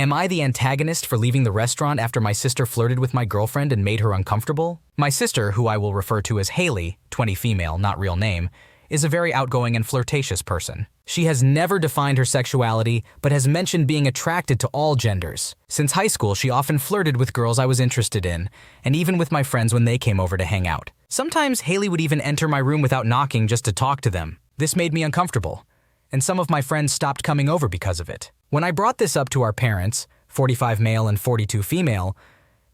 Am I the antagonist for leaving the restaurant after my sister flirted with my girlfriend and made her uncomfortable? My sister, who I will refer to as Haley, 20 female, not real name, is a very outgoing and flirtatious person. She has never defined her sexuality, but has mentioned being attracted to all genders. Since high school, she often flirted with girls I was interested in, and even with my friends when they came over to hang out. Sometimes Haley would even enter my room without knocking just to talk to them. This made me uncomfortable, and some of my friends stopped coming over because of it. When I brought this up to our parents, 45 male and 42 female,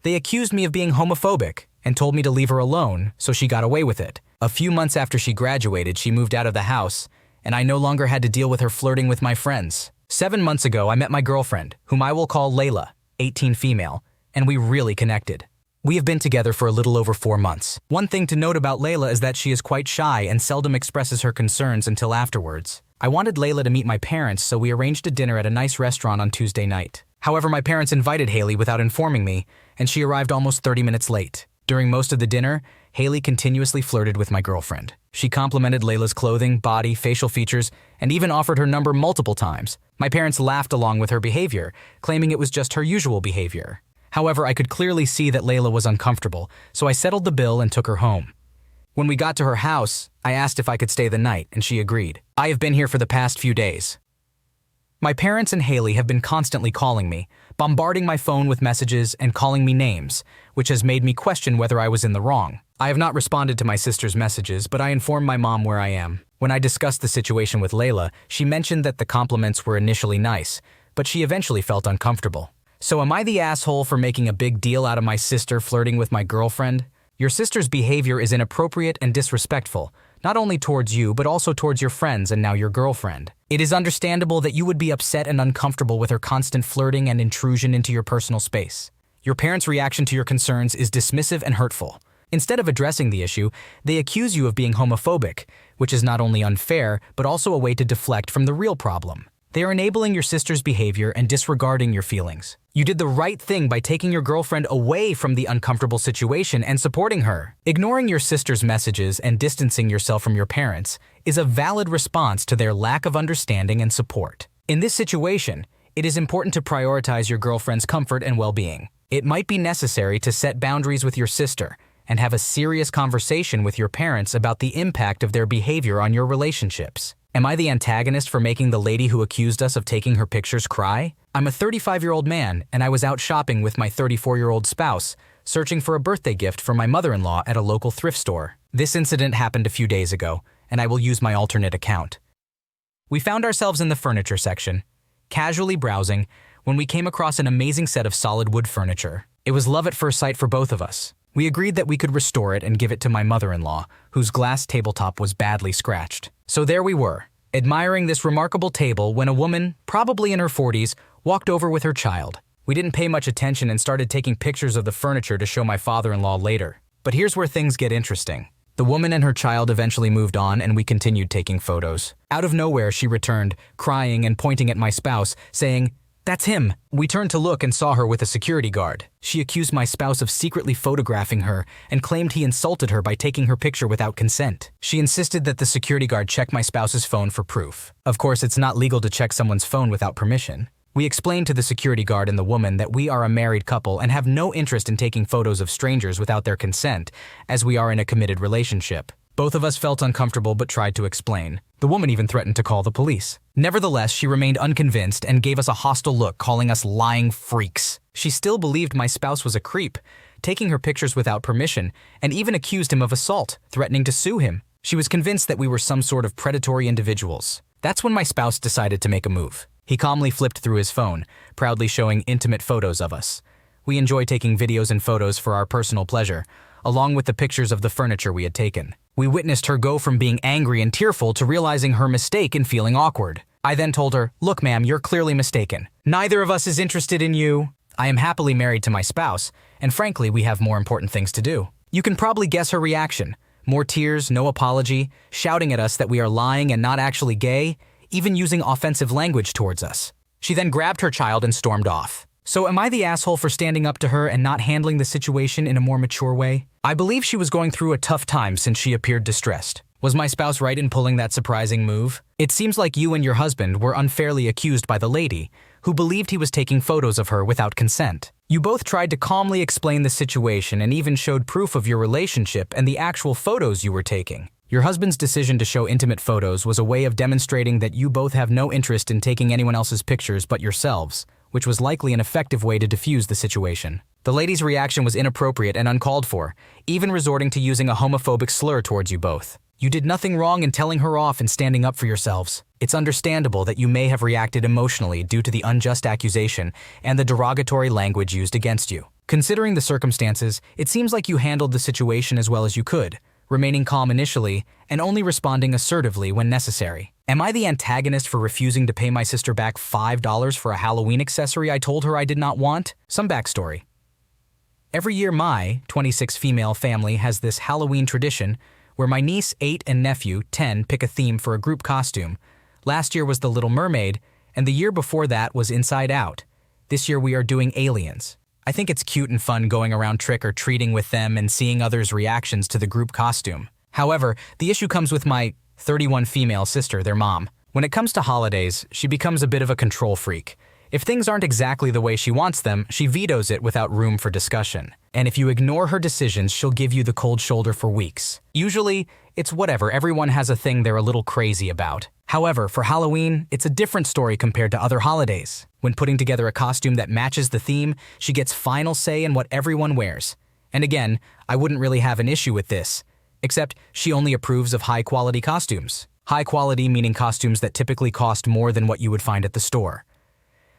they accused me of being homophobic and told me to leave her alone, so she got away with it. A few months after she graduated, she moved out of the house, and I no longer had to deal with her flirting with my friends. 7 months ago, I met my girlfriend, whom I will call Layla, 18 female, and we really connected. We have been together for a little over 4 months. One thing to note about Layla is that she is quite shy and seldom expresses her concerns until afterwards. I wanted Layla to meet my parents, so we arranged a dinner at a nice restaurant on Tuesday night. However, my parents invited Haley without informing me, and she arrived almost 30 minutes late. During most of the dinner, Haley continuously flirted with my girlfriend. She complimented Layla's clothing, body, facial features, and even offered her number multiple times. My parents laughed along with her behavior, claiming it was just her usual behavior. However, I could clearly see that Layla was uncomfortable, so I settled the bill and took her home. When we got to her house, I asked if I could stay the night, and she agreed. I have been here for the past few days. My parents and Haley have been constantly calling me, bombarding my phone with messages and calling me names, which has made me question whether I was in the wrong. I have not responded to my sister's messages, but I informed my mom where I am. When I discussed the situation with Layla, she mentioned that the compliments were initially nice, but she eventually felt uncomfortable. So am I the asshole for making a big deal out of my sister flirting with my girlfriend? Your sister's behavior is inappropriate and disrespectful, not only towards you, but also towards your friends and now your girlfriend. It is understandable that you would be upset and uncomfortable with her constant flirting and intrusion into your personal space. Your parents' reaction to your concerns is dismissive and hurtful. Instead of addressing the issue, they accuse you of being homophobic, which is not only unfair, but also a way to deflect from the real problem. They are enabling your sister's behavior and disregarding your feelings. You did the right thing by taking your girlfriend away from the uncomfortable situation and supporting her. Ignoring your sister's messages and distancing yourself from your parents is a valid response to their lack of understanding and support. In this situation, it is important to prioritize your girlfriend's comfort and well-being. It might be necessary to set boundaries with your sister and have a serious conversation with your parents about the impact of their behavior on your relationships. Am I the antagonist for making the lady who accused us of taking her pictures cry? I'm a 35-year-old man, and I was out shopping with my 34-year-old spouse, searching for a birthday gift for my mother-in-law at a local thrift store. This incident happened a few days ago, and I will use my alternate account. We found ourselves in the furniture section, casually browsing, when we came across an amazing set of solid wood furniture. It was love at first sight for both of us. We agreed that we could restore it and give it to my mother-in-law, whose glass tabletop was badly scratched. So there we were, admiring this remarkable table when a woman, probably in her 40s, walked over with her child. We didn't pay much attention and started taking pictures of the furniture to show my father-in-law later. But here's where things get interesting. The woman and her child eventually moved on and we continued taking photos. Out of nowhere, she returned, crying and pointing at my spouse, saying, "That's him." We turned to look and saw her with a security guard. She accused my spouse of secretly photographing her and claimed he insulted her by taking her picture without consent. She insisted that the security guard check my spouse's phone for proof. Of course, it's not legal to check someone's phone without permission. We explained to the security guard and the woman that we are a married couple and have no interest in taking photos of strangers without their consent, as we are in a committed relationship. Both of us felt uncomfortable but tried to explain. The woman even threatened to call the police. Nevertheless, she remained unconvinced and gave us a hostile look, calling us lying freaks. She still believed my spouse was a creep, taking her pictures without permission, and even accused him of assault, threatening to sue him. She was convinced that we were some sort of predatory individuals. That's when my spouse decided to make a move. He calmly flipped through his phone, proudly showing intimate photos of us. We enjoy taking videos and photos for our personal pleasure, along with the pictures of the furniture we had taken. We witnessed her go from being angry and tearful to realizing her mistake and feeling awkward. I then told her, "Look, ma'am, you're clearly mistaken. Neither of us is interested in you. I am happily married to my spouse, and frankly, we have more important things to do." You can probably guess her reaction. More tears, no apology, shouting at us that we are lying and not actually gay, even using offensive language towards us. She then grabbed her child and stormed off. So am I the asshole for standing up to her and not handling the situation in a more mature way? I believe she was going through a tough time since she appeared distressed. Was my spouse right in pulling that surprising move? It seems like you and your husband were unfairly accused by the lady, who believed he was taking photos of her without consent. You both tried to calmly explain the situation and even showed proof of your relationship and the actual photos you were taking. Your husband's decision to show intimate photos was a way of demonstrating that you both have no interest in taking anyone else's pictures but yourselves, which was likely an effective way to diffuse the situation. The lady's reaction was inappropriate and uncalled for, even resorting to using a homophobic slur towards you both. You did nothing wrong in telling her off and standing up for yourselves. It's understandable that you may have reacted emotionally due to the unjust accusation and the derogatory language used against you. Considering the circumstances, it seems like you handled the situation as well as you could, remaining calm initially and only responding assertively when necessary. Am I the antagonist for refusing to pay my sister back $5 for a Halloween accessory I told her I did not want? Some backstory. Every year my 26 female family has this Halloween tradition where my niece 8 and nephew 10 pick a theme for a group costume. Last year was The Little Mermaid, and the year before that was Inside Out. This year we are doing Aliens. I think it's cute and fun going around trick-or-treating with them and seeing others' reactions to the group costume. However, the issue comes with my 31 female sister, their mom. When it comes to holidays, she becomes a bit of a control freak. If things aren't exactly the way she wants them, she vetoes it without room for discussion. And if you ignore her decisions, she'll give you the cold shoulder for weeks. Usually, it's whatever, everyone has a thing they're a little crazy about. However, for Halloween, it's a different story compared to other holidays. When putting together a costume that matches the theme, she gets final say in what everyone wears. And again, I wouldn't really have an issue with this, except she only approves of high-quality costumes. High quality meaning costumes that typically cost more than what you would find at the store.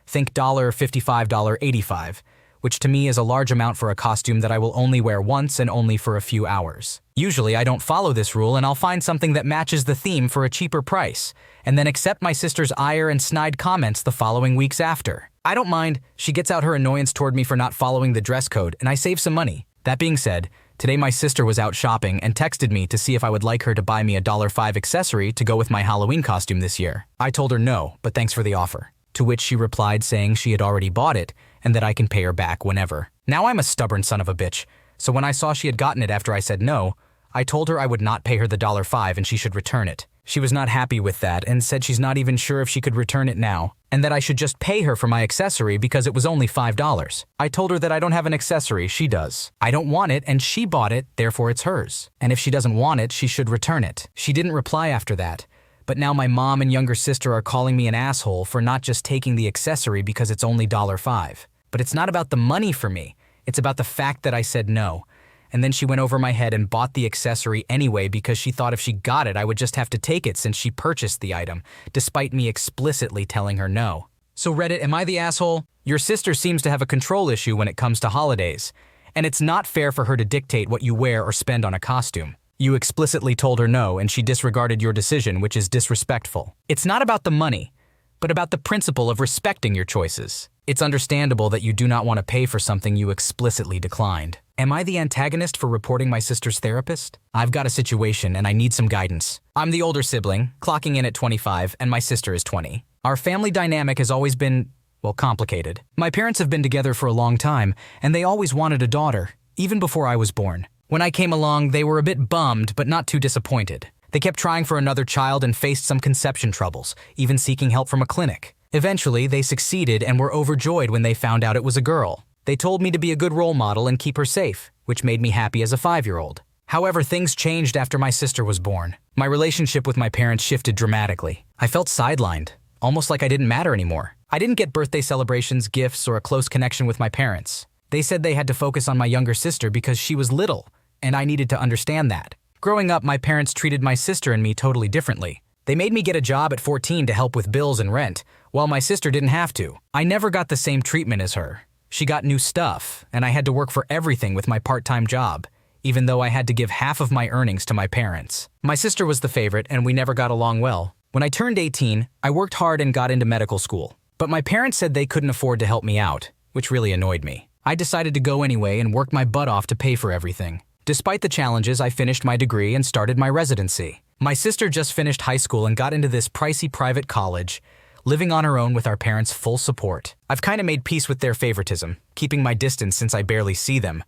Think $55, $85, which to me is a large amount for a costume that I will only wear once and only for a few hours. Usually I don't follow this rule and I'll find something that matches the theme for a cheaper price, and then accept my sister's ire and snide comments the following weeks after. I don't mind, she gets out her annoyance toward me for not following the dress code, and I save some money. That being said, today my sister was out shopping and texted me to see if I would like her to buy me a $5 accessory to go with my Halloween costume this year. I told her no, but thanks for the offer. To which she replied saying she had already bought it and that I can pay her back whenever. Now I'm a stubborn son of a bitch, so when I saw she had gotten it after I said no, I told her I would not pay her the $5 and she should return it. She was not happy with that and said she's not even sure if she could return it now, and that I should just pay her for my accessory because it was only $5. I told her that I don't have an accessory, she does. I don't want it and she bought it, therefore it's hers. And if she doesn't want it, she should return it. She didn't reply after that. But now my mom and younger sister are calling me an asshole for not just taking the accessory because it's only $5. But it's not about the money for me. It's about the fact that I said no. And then she went over my head and bought the accessory anyway because she thought if she got it, I would just have to take it since she purchased the item, despite me explicitly telling her no. So Reddit, am I the asshole? Your sister seems to have a control issue when it comes to holidays. And it's not fair for her to dictate what you wear or spend on a costume. You explicitly told her no and she disregarded your decision, which is disrespectful. It's not about the money, but about the principle of respecting your choices. It's understandable that you do not want to pay for something you explicitly declined. Am I the antagonist for reporting my sister's therapist? I've got a situation and I need some guidance. I'm the older sibling, clocking in at 25, and my sister is 20. Our family dynamic has always been, well, complicated. My parents have been together for a long time, and they always wanted a daughter, even before I was born. When I came along, they were a bit bummed, but not too disappointed. They kept trying for another child and faced some conception troubles, even seeking help from a clinic. Eventually, they succeeded and were overjoyed when they found out it was a girl. They told me to be a good role model and keep her safe, which made me happy as a 5-year-old. However, things changed after my sister was born. My relationship with my parents shifted dramatically. I felt sidelined, almost like I didn't matter anymore. I didn't get birthday celebrations, gifts, or a close connection with my parents. They said they had to focus on my younger sister because she was little, and I needed to understand that. Growing up, my parents treated my sister and me totally differently. They made me get a job at 14 to help with bills and rent, while my sister didn't have to. I never got the same treatment as her. She got new stuff, and I had to work for everything with my part-time job, even though I had to give half of my earnings to my parents. My sister was the favorite, and we never got along well. When I turned 18, I worked hard and got into medical school. But my parents said they couldn't afford to help me out, which really annoyed me. I decided to go anyway and worked my butt off to pay for everything. Despite the challenges, I finished my degree and started my residency. My sister just finished high school and got into this pricey private college, living on her own with our parents' full support. I've kind of made peace with their favoritism, keeping my distance since I barely see them.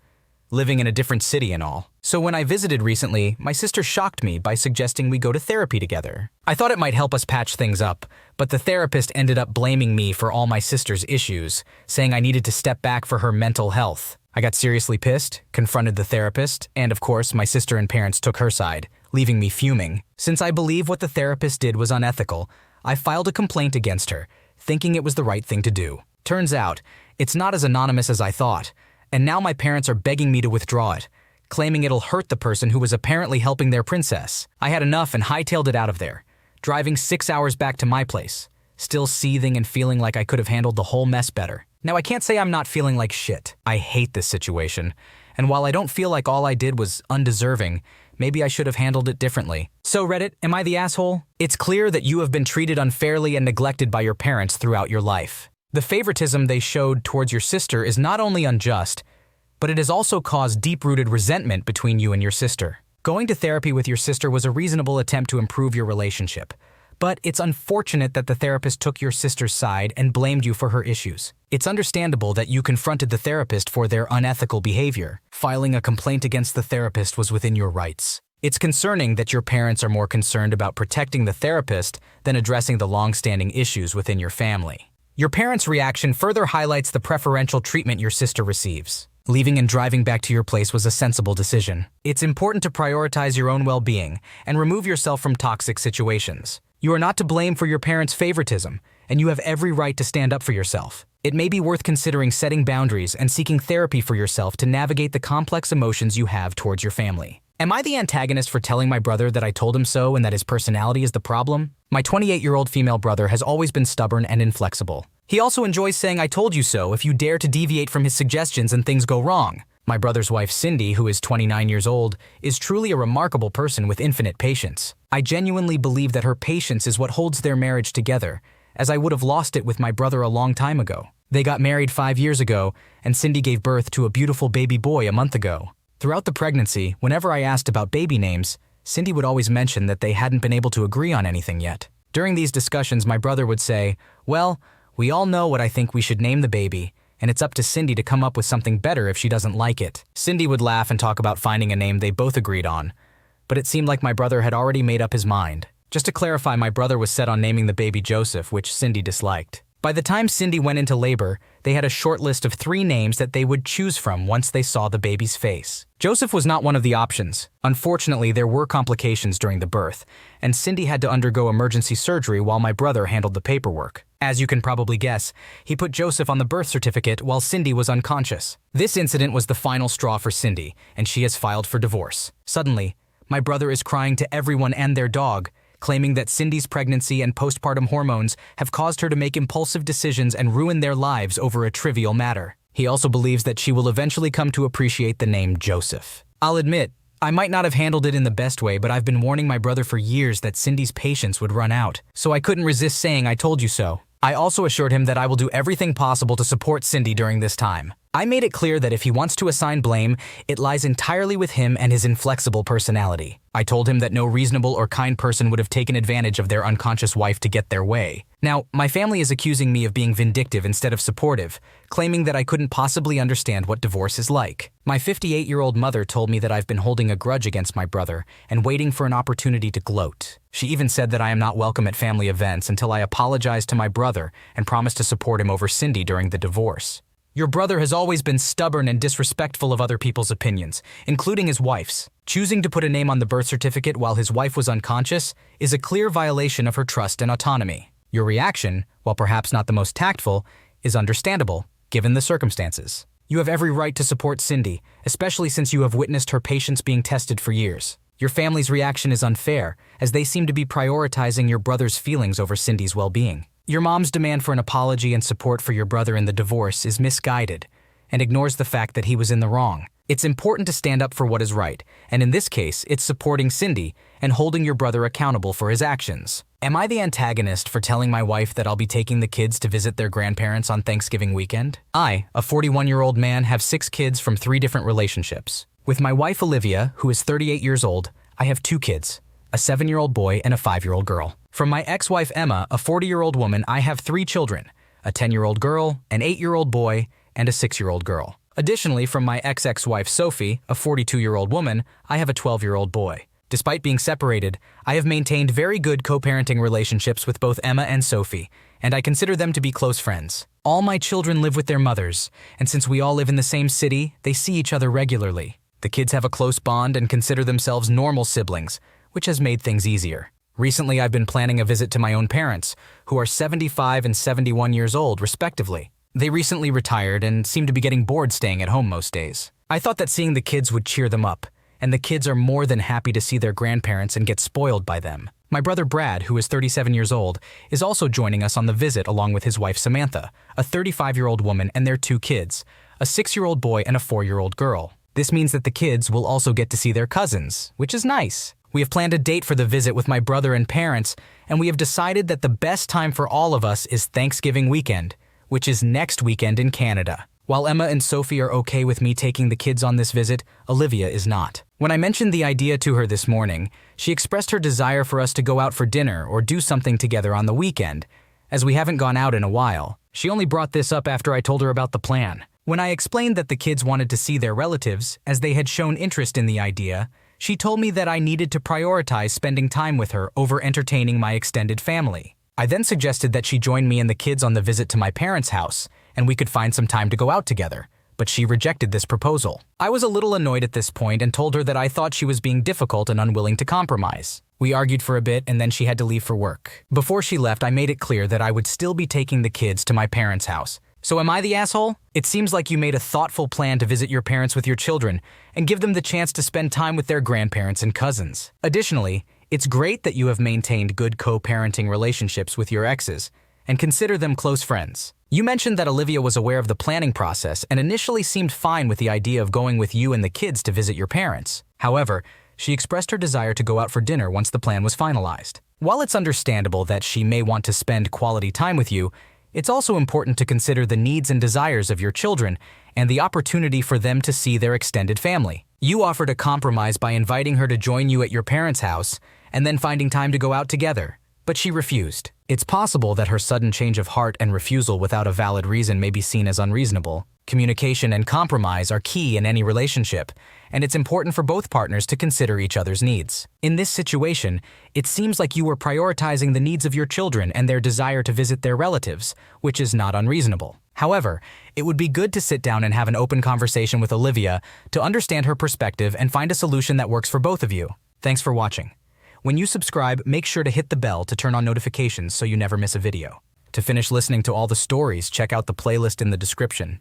living in a different city and all. So when I visited recently, my sister shocked me by suggesting we go to therapy together. I thought it might help us patch things up, but the therapist ended up blaming me for all my sister's issues, saying I needed to step back for her mental health. I got seriously pissed, confronted the therapist, and of course, my sister and parents took her side, leaving me fuming. Since I believe what the therapist did was unethical, I filed a complaint against her, thinking it was the right thing to do. Turns out, it's not as anonymous as I thought, and now my parents are begging me to withdraw it, claiming it'll hurt the person who was apparently helping their princess. I had enough and hightailed it out of there, driving 6 hours back to my place, still seething and feeling like I could have handled the whole mess better. Now, I can't say I'm not feeling like shit. I hate this situation, and while I don't feel like all I did was undeserving, maybe I should have handled it differently. So Reddit, am I the asshole? It's clear that you have been treated unfairly and neglected by your parents throughout your life. The favoritism they showed towards your sister is not only unjust, but it has also caused deep-rooted resentment between you and your sister. Going to therapy with your sister was a reasonable attempt to improve your relationship, but it's unfortunate that the therapist took your sister's side and blamed you for her issues. It's understandable that you confronted the therapist for their unethical behavior. Filing a complaint against the therapist was within your rights. It's concerning that your parents are more concerned about protecting the therapist than addressing the long-standing issues within your family. Your parents' reaction further highlights the preferential treatment your sister receives. Leaving and driving back to your place was a sensible decision. It's important to prioritize your own well-being and remove yourself from toxic situations. You are not to blame for your parents' favoritism, and you have every right to stand up for yourself. It may be worth considering setting boundaries and seeking therapy for yourself to navigate the complex emotions you have towards your family. Am I the antagonist for telling my brother that I told him so and that his personality is the problem? My 28-year-old female brother has always been stubborn and inflexible. He also enjoys saying I told you so if you dare to deviate from his suggestions and things go wrong. My brother's wife Cindy, who is 29 years old, is truly a remarkable person with infinite patience. I genuinely believe that her patience is what holds their marriage together, as I would have lost it with my brother a long time ago. They got married 5 years ago, and Cindy gave birth to a beautiful baby boy a month ago. Throughout the pregnancy, whenever I asked about baby names, Cindy would always mention that they hadn't been able to agree on anything yet. During these discussions, my brother would say, "Well, we all know what I think we should name the baby, and it's up to Cindy to come up with something better if she doesn't like it." Cindy would laugh and talk about finding a name they both agreed on, but it seemed like my brother had already made up his mind. Just to clarify, my brother was set on naming the baby Joseph, which Cindy disliked. By the time Cindy went into labor, they had a short list of 3 names that they would choose from once they saw the baby's face. Joseph was not one of the options. Unfortunately, there were complications during the birth, and Cindy had to undergo emergency surgery while my brother handled the paperwork. As you can probably guess, he put Joseph on the birth certificate while Cindy was unconscious. This incident was the final straw for Cindy, and she has filed for divorce. Suddenly, my brother is crying to everyone and their dog, claiming that Cindy's pregnancy and postpartum hormones have caused her to make impulsive decisions and ruin their lives over a trivial matter. He also believes that she will eventually come to appreciate the name Joseph. I'll admit, I might not have handled it in the best way, but I've been warning my brother for years that Cindy's patience would run out, so I couldn't resist saying I told you so. I also assured him that I will do everything possible to support Cindy during this time. I made it clear that if he wants to assign blame, it lies entirely with him and his inflexible personality. I told him that no reasonable or kind person would have taken advantage of their unconscious wife to get their way. Now, my family is accusing me of being vindictive instead of supportive, claiming that I couldn't possibly understand what divorce is like. My 58-year-old mother told me that I've been holding a grudge against my brother and waiting for an opportunity to gloat. She even said that I am not welcome at family events until I apologize to my brother and promise to support him over Cindy during the divorce. Your brother has always been stubborn and disrespectful of other people's opinions, including his wife's. Choosing to put a name on the birth certificate while his wife was unconscious is a clear violation of her trust and autonomy. Your reaction, while perhaps not the most tactful, is understandable, given the circumstances. You have every right to support Cindy, especially since you have witnessed her patience being tested for years. Your family's reaction is unfair, as they seem to be prioritizing your brother's feelings over Cindy's well-being. Your mom's demand for an apology and support for your brother in the divorce is misguided and ignores the fact that he was in the wrong. It's important to stand up for what is right, and in this case, it's supporting Cindy and holding your brother accountable for his actions. Am I the antagonist for telling my wife that I'll be taking the kids to visit their grandparents on Thanksgiving weekend? I, a 41-year-old man, have 6 kids from 3 different relationships. With my wife Olivia, who is 38 years old, I have 2 kids, a 7-year-old boy and a 5-year-old girl. From my ex-wife Emma, a 40-year-old woman, I have 3 children, a 10-year-old girl, an 8-year-old boy, and a 6-year-old girl. Additionally, from my ex-wife Sophie, a 42-year-old woman, I have a 12-year-old boy. Despite being separated, I have maintained very good co-parenting relationships with both Emma and Sophie, and I consider them to be close friends. All my children live with their mothers, and since we all live in the same city, they see each other regularly. The kids have a close bond and consider themselves normal siblings, which has made things easier. Recently, I've been planning a visit to my own parents, who are 75 and 71 years old, respectively. They recently retired and seem to be getting bored staying at home most days. I thought that seeing the kids would cheer them up, and the kids are more than happy to see their grandparents and get spoiled by them. My brother Brad, who is 37 years old, is also joining us on the visit along with his wife Samantha, a 35-year-old woman and their 2 kids, a 6-year-old boy and a 4-year-old girl. This means that the kids will also get to see their cousins, which is nice. We have planned a date for the visit with my brother and parents, and we have decided that the best time for all of us is Thanksgiving weekend, which is next weekend in Canada. While Emma and Sophie are okay with me taking the kids on this visit, Olivia is not. When I mentioned the idea to her this morning, she expressed her desire for us to go out for dinner or do something together on the weekend, as we haven't gone out in a while. She only brought this up after I told her about the plan. When I explained that the kids wanted to see their relatives, as they had shown interest in the idea, she told me that I needed to prioritize spending time with her over entertaining my extended family. I then suggested that she join me and the kids on the visit to my parents' house, and we could find some time to go out together, but she rejected this proposal. I was a little annoyed at this point and told her that I thought she was being difficult and unwilling to compromise. We argued for a bit and then she had to leave for work. Before she left, I made it clear that I would still be taking the kids to my parents' house. So am I the asshole? It seems like you made a thoughtful plan to visit your parents with your children and give them the chance to spend time with their grandparents and cousins. Additionally, it's great that you have maintained good co-parenting relationships with your exes and consider them close friends. You mentioned that Olivia was aware of the planning process and initially seemed fine with the idea of going with you and the kids to visit your parents. However, she expressed her desire to go out for dinner once the plan was finalized. While it's understandable that she may want to spend quality time with you, it's also important to consider the needs and desires of your children and the opportunity for them to see their extended family. You offered a compromise by inviting her to join you at your parents' house and then finding time to go out together, but she refused. It's possible that her sudden change of heart and refusal without a valid reason may be seen as unreasonable. Communication and compromise are key in any relationship, and it's important for both partners to consider each other's needs. In this situation, it seems like you were prioritizing the needs of your children and their desire to visit their relatives, which is not unreasonable. However, it would be good to sit down and have an open conversation with Olivia to understand her perspective and find a solution that works for both of you. Thanks for watching. When you subscribe, make sure to hit the bell to turn on notifications so you never miss a video. To finish listening to all the stories, check out the playlist in the description.